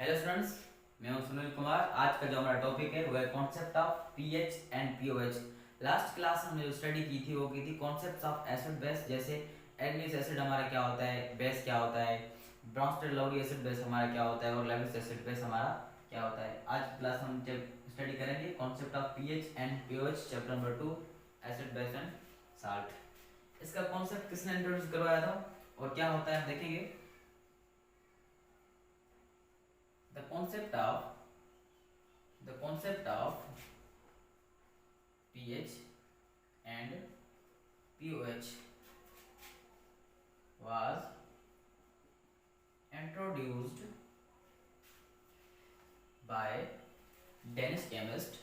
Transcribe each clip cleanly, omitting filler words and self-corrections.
Hello students, मैं हूं सुनील कुमार। आज का जो हमारा टॉपिक है वो है concept of pH and pOH. Last class हमने जो स्टडी की थी वो की थी कॉन्सेप्ट्स ऑफ एसिड बेस, जैसे एडमिस एसिड हमारा क्या होता है, बेस क्या होता है, ब्रॉन्स्टेड लाउडी एसिड बेस हमारा क्या होता है और लेविस एसिड बेस हमारा क्या होता है। आज की क्लास हम जब स्टडी करेंगे concept of pH and pOH, chapter number 2 acid base and salt. इसका कॉन्सेप्ट किसने इंट्रोड्यूस करवाया था और क्या होता है हम देखेंगे। the concept of pH and pOH was introduced by Danish chemist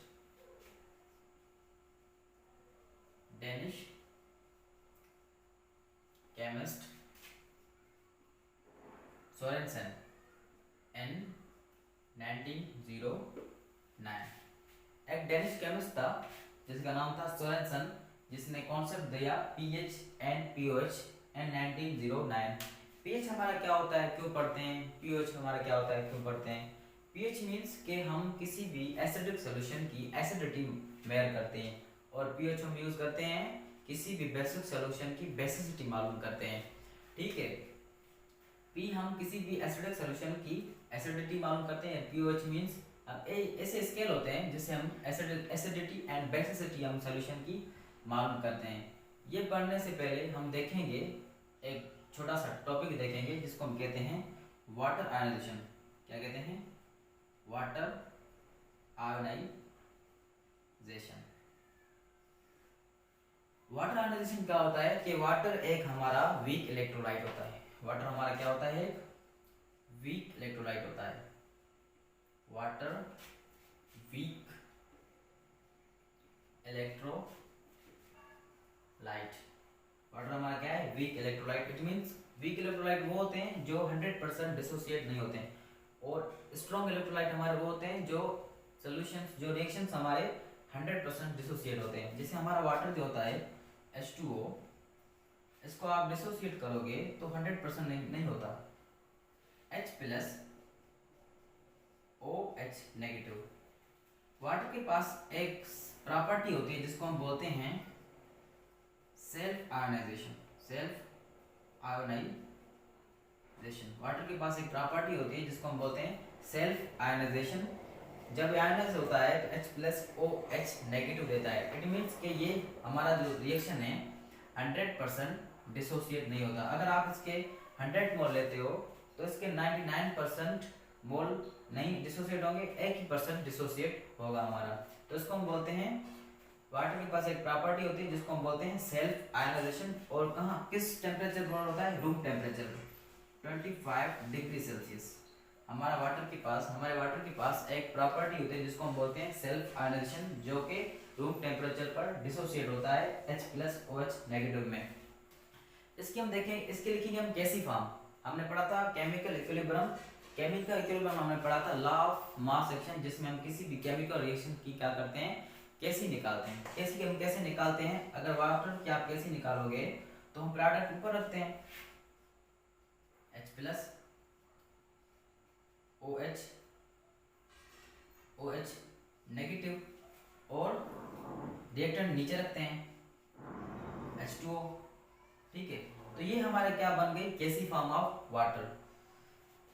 Sorensen in 1909। एक डेनिश केमिस्ट था जिसका नाम था सोरेनसन, जिसने कॉन्सेप्ट दिया pH and pOH in 1909। PH हमारा क्या होता है, क्यों पढ़ते हैं, पीओएच हमारा क्या होता है, क्यों पढ़ते हैं। पीएच मींस कि हम किसी भी एसिडिक सॉल्यूशन की एसिडिटी मेजर करते हैं और पीएच हम यूज करते हैं किसी भी बेसिक सॉल्यूशन की बेसिसिटी मालूम करते हैं। ठीक है, पी हम किसी भी एसिडिक सॉल्यूशन की एसिडिटी मालूम करते हैं। पीओएच मींस ऐसे स्केल होते हैं जिससे हम एसिडिटी एंड बेसिसिटी हम सॉल्यूशन की मालूम करते हैं। ये पढ़ने से पहले हम देखेंगे एक छोटा सा टॉपिक देखेंगे जिसको हम कहते हैं वाटर आयोनाइजेशन। क्या कहते हैं? Water ionisation. वाटर आयोनाइजेशन क्या होता है कि वाटर एक हमारा वीक इलेक्ट्रोलाइट होता है। वाटर हमारा क्या होता है? एक वीक इलेक्ट्रोलाइट होता है। Water weak electrolyte. वाटर हमारा क्या है? Weak electrolyte. It means weak electrolyte वो होते हैं जो 100% डिसोसिएट नहीं होते हैं और स्ट्रॉन्ग इलेक्ट्रोलाइट हमारे वो होते हैं जो सॉल्यूशंस, जो रिएक्शंस हमारे 100% डिसोसिएट होते हैं। जैसे हमारा वाटर जो होता है H2O, इसको आप डिसोसिएट करोगे तो 100% नहीं होता। H plus OH negative. Water के पास एक प्रॉपर्टी होती है जिसको हम बोलते हैं self ionization. Self ionization. Water के पास एक प्रॉपर्टी होती है जिसको हम बोलते हैं सेल्फ आयोनाइजेशन। जब आयोनाइज होता है तो H प्लस OH नेगेटिव देता है। इट मीन्स कि ये हमारा जो रिएक्शन है 100% डिसोसिएट नहीं होता। अगर आप इसके 100 मोल लेते हो तो इसके 99% मोल नहीं डिसोसिएट होंगे, 1% डिसोसिएट होगा हमारा। तो इसको हम बोलते हैं, वाटर के पास एक प्रॉपर्टी होती है जिसको हम बोलते हैं सेल्फ आयोनाइजेशन। और कहाँ, किस टेम्परेचर पर होता है? Room temperature 25 degree Celsius. हमारे वाटर के पास एक प्रॉपर्टी होती है जिसको हम बोलते हैं सेल्फ आयोनाइजेशन, जो कि रूम टेम्परेचर पर डिसोसिएट होता है H प्लस OH नेगेटिव में। इसकी हम देखें, इसके लिखेंगे हम कैसी फॉर्म। हमने पढ़ा था केमिकल इक्विलिब्रियम। केमिकल इक्विलिब्रियम हमने पढ़ा था लॉ ऑफ मास एक्शन, जिसमें हम किसी भी केमिकल रिएक्शन की क्या करते हैं, कैसी निकालते हैं। कैसी हम कैसे निकालते हैं? अगर वाटर की आप कैसी निकालोगे तो हम प्रोडक्ट ऊपर रखते हैं H प्लस OH नेगेटिव और रिएक्टेंट नीचे रखते हैं H2O। ठीक है, तो ये हमारे क्या बन गई? कैसी फॉर्म ऑफ वाटर।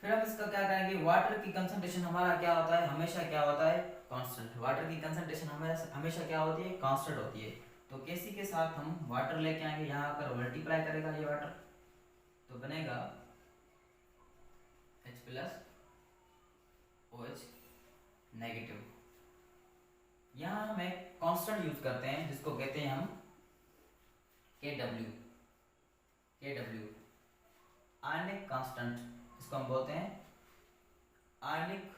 फिर हम इसका क्या करेंगे, वाटर की कंसंट्रेशन हमारा क्या होता है? हमेशा क्या होता है? कांस्टेंट। वाटर की कंसंट्रेशन हमेशा क्या होती है? कांस्टेंट होती है। तो कैसी के साथ हम वाटर लेके आएंगे, यहाँ आकर मल्टीप्लाई करेगा ये वाटर, तो बनेगा H प्लस OH नेगेटिव। यहाँ हम एक कांस्टेंट यूज करते हैं जिसको कहते हैं हम KW आयनिक कांस्टेंट। इसको हम बोलते हैं आयनिक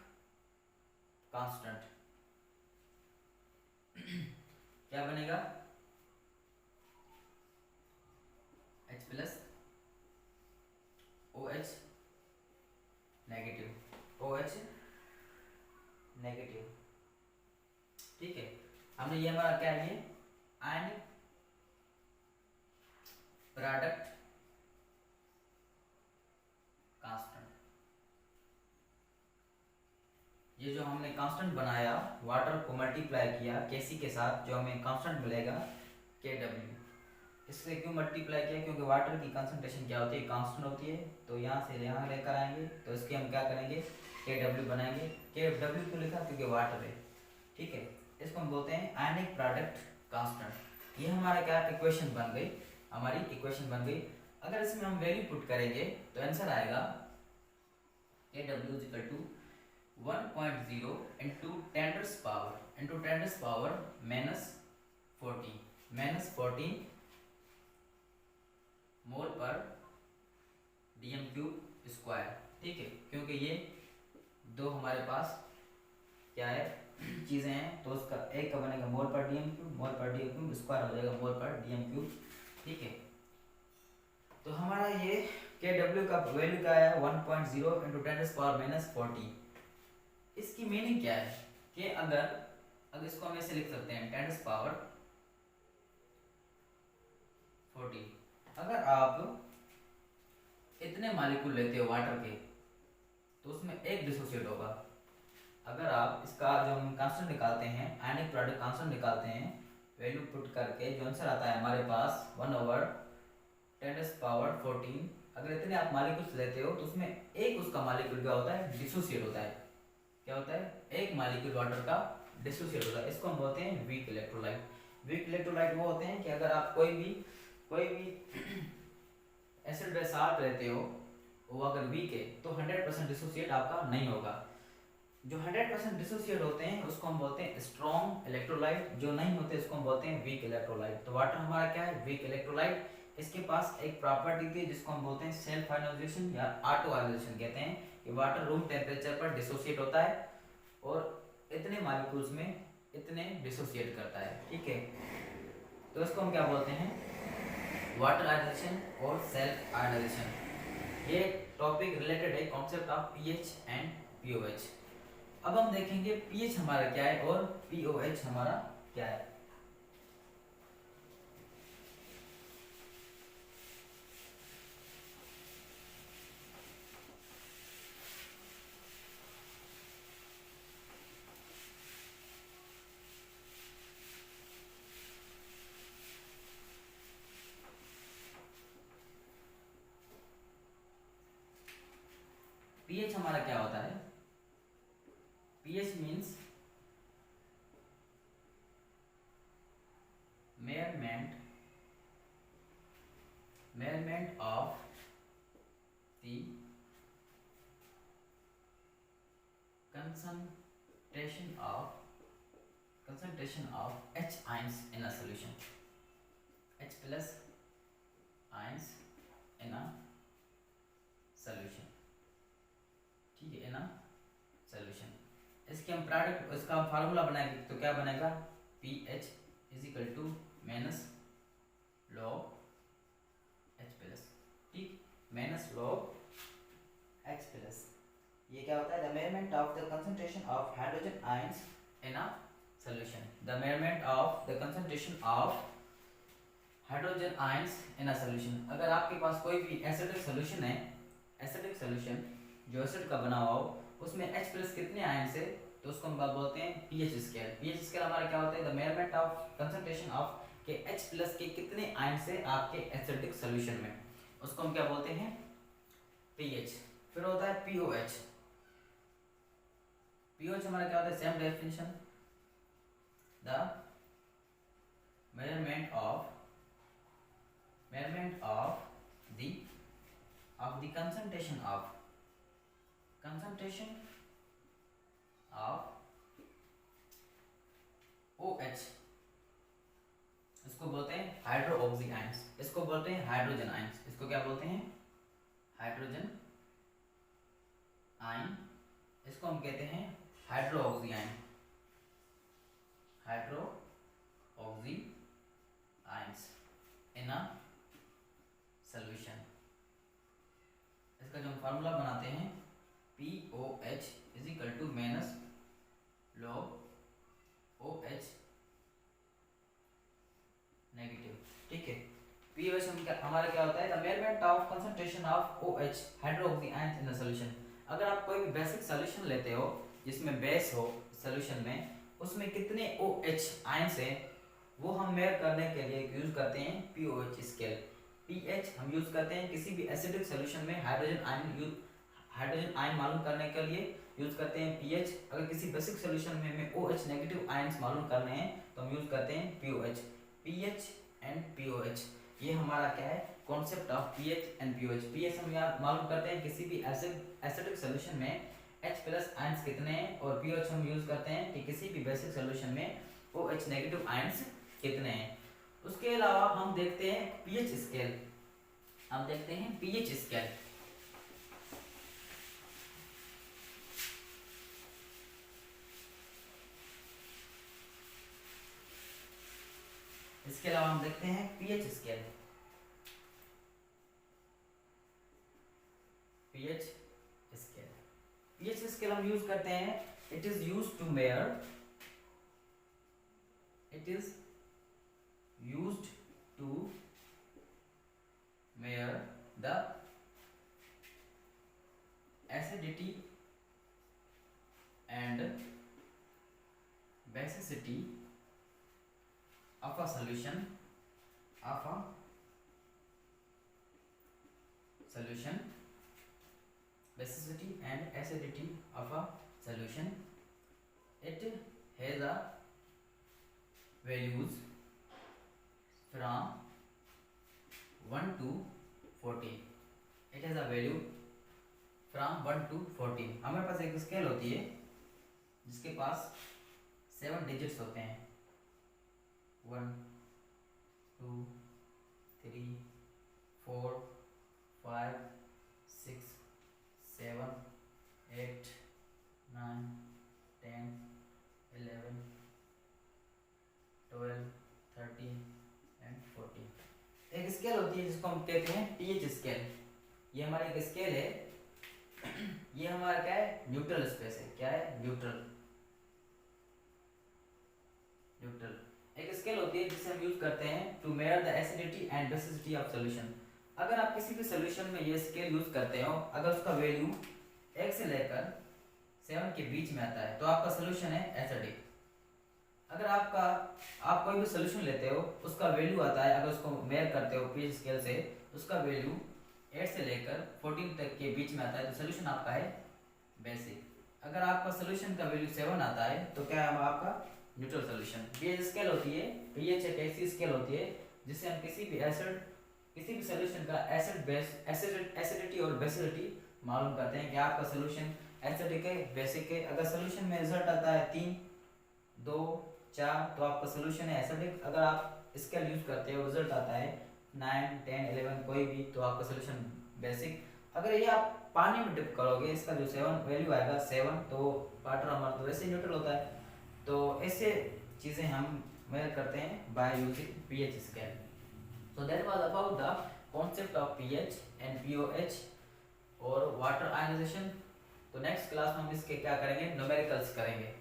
कांस्टेंट। क्या बनेगा? H plus OH negative. ठीक है, हमने ये हमारा क्या है, आयनिक प्रोडक्ट कांस्टेंट। ये जो हमने कांस्टेंट बनाया, वाटर को मल्टीप्लाई किया Kc के साथ, जो हमें कांस्टेंट मिलेगा Kw। इससे क्यों मल्टीप्लाई किया? क्योंकि वाटर की कंसंट्रेशन क्या होती है, कांस्टेंट होती है। तो यहाँ से यहाँ लेकर आएंगे तो इसके हम क्या करेंगे, Kw बनाएंगे। Kw क्यों लिखा? क्योंकि वाटर है, ठीक है। इसको हम बोलते हैं आयनिक प्रोडक्ट कांस्टेंट। ये हमारा क्या इक्वेशन बन गई, हमारी इक्वेशन बन गई। अगर इसमें हम वैल्यू पुट करेंगे तो आंसर आएगा Kw is equal to 1.0 into 10 power -14 mole per dm cube square, ठीक है। क्योंकि ये दो हमारे पास क्या है चीज़ें हैं, तो उसका एक का बनेगा मोल पर dm क्यूब स्क्वायर हो जाएगा मोल पर dm क्यूब, ठीक है। तो हमारा ये Kw का वैल्यू क्या है 1.0 इंटू 10 पावर -14। इसकी मीनिंग क्या है कि अगर इसको हम ऐसे लिख सकते हैं 10 पावर 14। अगर आप इतने मालिक्यूल लेते हो वाटर के तो उसमें एक डिसोसिएट होगा। अगर आप इसका जो हम कांस्टेंट निकालते हैं, आयनिक प्रोडक्ट कांस्टेंट निकालते हैं, वैल्यू पुट करके जो आंसर आता है हमारे पास 1/10 पावर 14। अगर इतने आप मालिक्यूल्स लेते हो तो उसमें एक उसका मालिक्यूल क्या होता है, डिसोसिएट होता है। क्या होता है? एक मालिक्यूल वाटर का डिसोसिएट होता है। इसको हम बोलते हैं वीक इलेक्ट्रोलाइट। वीक इलेक्ट्रोलाइट वो होते हैं कि अगर आप कोई भी एसिड या साल्ट लेते हो, वो अगर वीक है तो 100% डिसोसिएट आपका नहीं होगा। जो 100% डिसोसिएट होते हैं उसको हम बोलते हैं स्ट्रॉन्ग इलेक्ट्रोलाइट, जो नहीं होते उसको हम बोलते हैं वीक इलेक्ट्रोलाइट। तो वाटर हमारा क्या है, वीक इलेक्ट्रोलाइट। इसके पास एक प्रॉपर्टी थी जिसको हम बोलते हैं सेल्फ आयोनाइजेशन या ऑटो आयोनाइजेशन कहते हैं, कि वाटर रूम टेम्परेचर पर डिसोसिएट होता है और इतने मॉलिक्यूल्स में इतने डिसोसिएट करता है, ठीक है। तो इसको हम क्या बोलते हैं, वाटर आयोनाइजेशन और सेल्फ आयोनाइजेशन। ये टॉपिक रिलेटेड है concept of pH and pOH. अब हम देखेंगे पीएच हमारा क्या है और पीओएच हमारा क्या है। पीएच हमारा क्या होता है, pH means measurement of the concentration of H ions in a solution, H plus ions in a solution, ठीक है, in a solution। इसके हम प्रोडक्ट, इसका हम फार्मूला बनाएंगे तो क्या बनेगा, pH is equal to minus log H plus, ठीक, माइनस log H प्लस। ये क्या होता है, the measurement of the concentration of hydrogen ions in a solution, the measurement of the concentration of hydrogen ions in a solution. अगर आपके पास कोई भी एसिडिक सॉल्यूशन है, एसिडिक सॉल्यूशन जो एसिड का बना हुआ हो, उसमें H प्लस कितने आयंस है, तो उसको हम बोलते हैं pH स्केल। pH स्केल हमारा क्या होता है, the measurement of concentration of के H प्लस के कितने आयंस है आपके एसिडिक सॉल्यूशन में, उसको हम क्या बोलते हैं, pH। फिर होता है pOH। pOH हमारा क्या होता है, same definition, the measurement of the concentration of OH, इसको बोलते हैं हाइड्रो ऑक्सी आयंस, इसको बोलते हैं हाइड्रोजन आयंस, इसको क्या बोलते हैं, हाइड्रोजन आयन, इसको हम कहते हैं hydro oxy ion, hydro oxy ions in a solution. इसका जो हम फार्मूला बनाते हैं POH is equal to minus log OH negative, ठीक है। POH हमारा क्या होता है, the measurement of concentration of OH hydro oxy ions in the solution. अगर आप कोई भी बेसिक सॉल्यूशन लेते हो जिसमें बेस हो सोल्यूशन में, उसमें कितने OH आयंस हैं वो हम मेयर करने के लिए यूज करते हैं pOH स्केल। pH हम यूज करते हैं किसी भी एसिडिक सोल्यूशन में हाइड्रोजन आयन मालूम करने के लिए यूज करते हैं pH। अगर किसी बेसिक सोल्यूशन में हमें OH नेगेटिव आयंस मालूम करने हैं तो हम यूज करते हैं pOH। pH एंड pOH, ये हमारा क्या है concept of pH and pOH। pH हम यहाँ मालूम करते हैं किसी भी एसिडिक सोल्यूशन में H+ आयंस कितने हैं, और pOH हम यूज करते हैं कि किसी भी बेसिक सोल्यूशन में OH नेगेटिव आयंस कितने हैं। उसके अलावा हम देखते हैं pH स्केल। हम देखते हैं pH स्केल। इसके अलावा हम देखते हैं pH scale. pH scale, pH scale हम यूज करते हैं, it is use to measure, it is used to measure the acidity and basicity of a solution, basicity and acidity of a solution. It has a values from 1 to 14. It has a value from 1 to 14. हमारे पास एक scale होती है जिसके पास 7 digits होते हैं, 1 2 3 4 5 6 7 8 9 10 11 12 13 and 14। एक scale होती है जिसको हम कहते हैं pH स्केल। ये हमारी एक स्केल है, ये हमारा क्या है न्यूट्रल स्पेस है। क्या है न्यूट्रल। एक स्केल होती है जिसे हम यूज करते हैं to measure the acidity and basicity of solution. अगर आप किसी भी सॉल्यूशन में ये स्केल यूज करते हो, अगर उसका वैल्यू 1 से लेकर 7 के बीच में आता है तो आपका सॉल्यूशन है एसिडिक। अगर आप कोई भी सोल्यूशन लेते हो उसका वैल्यू आता है, अगर उसको मेयर करते हो pH स्केल से, उसका वैल्यू 8 से लेकर 14 तक के बीच में आता है तो सोल्यूशन आपका है बेसिक। अगर आपका सोल्यूशन का वैल्यू 7 आता है तो क्या है आपका न्यूट्रल सोल्यूशन। pH स्केल होती है, pH एक ऐसी स्केल होती है जिससे हम किसी भी सोल्यूशन का एसिडिटी और बेसिसिटी मालूम करते हैं कि आपका सोल्यूशन एसिडिक है बेसिक है। अगर सोल्यूशन में रिजल्ट आता है 3 2 4 तो आपका सोल्यूशन है एसिडिक। अगर आप स्केल यूज करते हो रिजल्ट आता है 9 10 11 कोई भी तो आपका सोल्यूशन बेसिक। अगर ये आप पानी में डिप करोगे इसका जो 7 वैल्यू आएगा 7 तो वाटर हमारा तो वैसे न्यूट्रल होता है। तो ऐसे चीज़ें हम मेजर करते हैं by using pH scale. So that was about the concept of pH and pOH और वाटर आयनाइजेशन। तो नेक्स्ट क्लास में हम इसके क्या करेंगे न्यूमेरिकल्स करेंगे।